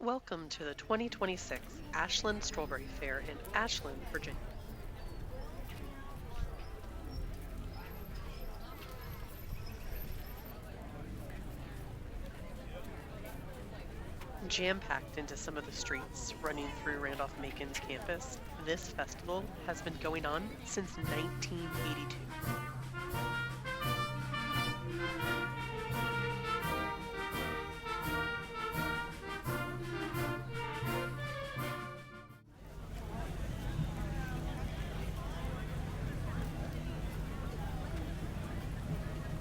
Welcome to the 2026 Ashland Strawberry Fair in Ashland, Virginia. Jam-packed into some of the streets running through Randolph-Macon's campus, this festival has been going on since 1982.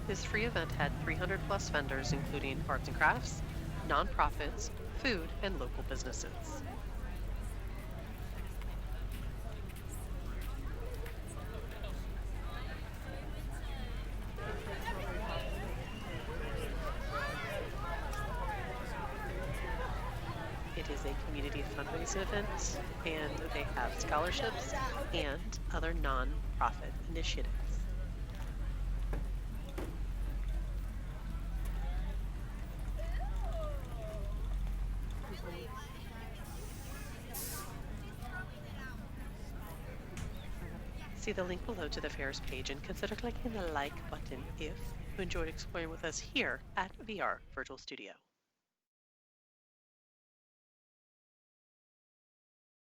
This free event had 300 plus vendors, including arts and crafts, nonprofits, food, and local businesses. It is a community fundraising event, and they have scholarships and other nonprofit initiatives. See the link below to the Fair's page and consider clicking the like button if you enjoyed exploring with us here at VR Virtual Studio.